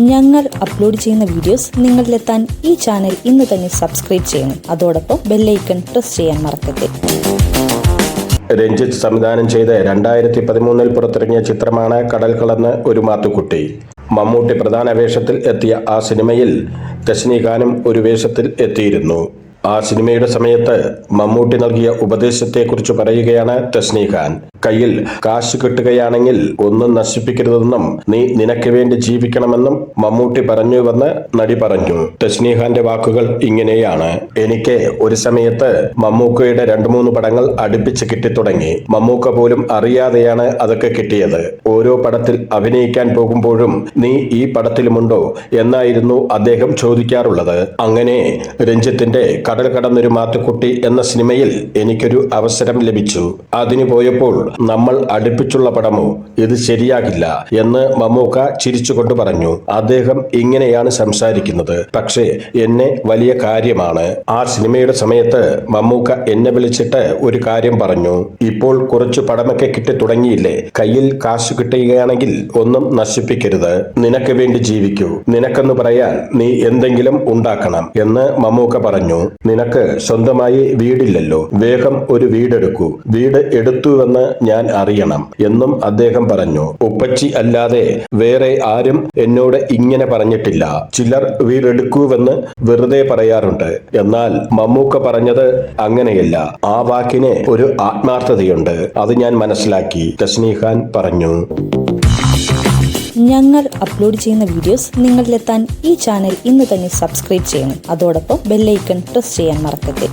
ഞങ്ങൾ അപ്ലോഡ് ചെയ്യുന്ന വീഡിയോസ് നിങ്ങളിലെത്താൻ ഈ ചാനൽ ഇന്ന് തന്നെ സബ്സ്ക്രൈബ് ചെയ്യണം. അതോടൊപ്പം ബെല്ലൈക്കൺ പ്രസ് ചെയ്യാൻ മറക്കരുത്. രഞ്ജിത്ത് സംവിധാനം ചെയ്ത് 2013 പുറത്തിറങ്ങിയ ചിത്രമാണ് കടൽ കടന്ന് ഒരു മാത്തുക്കുട്ടി. മമ്മൂട്ടി പ്രധാന വേഷത്തിൽ എത്തിയ ആ സിനിമയിൽ രജനീകാന്തും ഒരു വേഷത്തിൽ എത്തിയിരുന്നു. ആ സിനിമയുടെ സമയത്ത് മമ്മൂട്ടി നൽകിയ ഉപദേശത്തെക്കുറിച്ച് പറയുകയാണ് രജനീകാന്ത്. കയ്യിൽ കാശ് കിട്ടുകയാണെങ്കിൽ ഒന്നും നശിപ്പിക്കരുതെന്നും നീ നിനക്ക് വേണ്ടി ജീവിക്കണമെന്നും മമ്മൂട്ടി പറഞ്ഞുവെന്ന് നടി പറഞ്ഞു. രജനീകാന്തിന്റെ വാക്കുകൾ ഇങ്ങനെയാണ്: എനിക്ക് ഒരു സമയത്ത് മമ്മൂക്കയുടെ 2-3 പടങ്ങൾ അടുപ്പിച്ച് കിട്ടിത്തുടങ്ങി. മമ്മൂക്ക പോലും അറിയാതെയാണ് അതൊക്കെ കിട്ടിയത്. ഓരോ പടത്തിൽ അഭിനയിക്കാൻ പോകുമ്പോഴും നീ ഈ പടത്തിലുമുണ്ടോ എന്നായിരുന്നു അദ്ദേഹം ചോദിക്കാറുള്ളത്. അങ്ങനെ രഞ്ജിത്തിന്റെ കടൽ കടന്നൊരു മാത്തുക്കുട്ടി എന്ന സിനിമയിൽ എനിക്കൊരു അവസരം ലഭിച്ചു. അതിന് പോയപ്പോൾ നമ്മൾ അടുപ്പിച്ചുള്ള പടമോ, ഇത് ശരിയാകില്ല എന്ന് മമ്മൂക്ക ചിരിച്ചുകൊണ്ട് പറഞ്ഞു. അദ്ദേഹം ഇങ്ങനെയാണ് സംസാരിക്കുന്നത്. പക്ഷേ എന്നെ വലിയ കാര്യമാണ്. ആ സിനിമയുടെ സമയത്ത് മമ്മൂക്ക എന്നെ വിളിച്ചിട്ട് ഒരു കാര്യം പറഞ്ഞു: ഇപ്പോൾ കുറച്ചു പടമൊക്കെ കിട്ടി തുടങ്ങിയില്ലേ, കയ്യിൽ കാശ് കിട്ടുകയാണെങ്കിൽ ഒന്നും നശിപ്പിക്കരുത്, നിനക്ക് വേണ്ടി ജീവിക്കൂ, നിനക്കെന്ന് പറയാൻ നീ എന്തെങ്കിലും ഉണ്ടാക്കണം എന്ന് മമ്മൂക്ക പറഞ്ഞു. നിനക്ക് സ്വന്തമായി വീടില്ലല്ലോ, വേഗം ഒരു വീടെടുക്കൂ, വീട് എടുത്തുവെന്ന് ഞാൻ അറിയണം എന്നും അദ്ദേഹം പറഞ്ഞു. ഉപ്പച്ചി അല്ലാതെ വേറെ ആരും എന്നോട് ഇങ്ങനെ പറഞ്ഞിട്ടില്ല. ചിലർ വീടെടുക്കൂവെന്ന് വെറുതെ പറയാറുണ്ട്. എന്നാൽ മമ്മൂക്ക പറഞ്ഞത് അങ്ങനെയല്ല. ആ വാക്കിന് ഒരു ആത്മാർത്ഥതയുണ്ട്. അത് ഞാൻ മനസ്സിലാക്കി, രജനീകാന്ത് പറഞ്ഞു. ഞങ്ങൾ അപ്ലോഡ് ചെയ്യുന്ന വീഡിയോസ് നിങ്ങളിലെത്താൻ ഈ ചാനൽ ഇന്ന് തന്നെ സബ്സ്ക്രൈബ് ചെയ്യണം. അതോടൊപ്പം ബെല്ലൈക്കൺ പ്രസ് ചെയ്യാൻ മറക്കരുത്.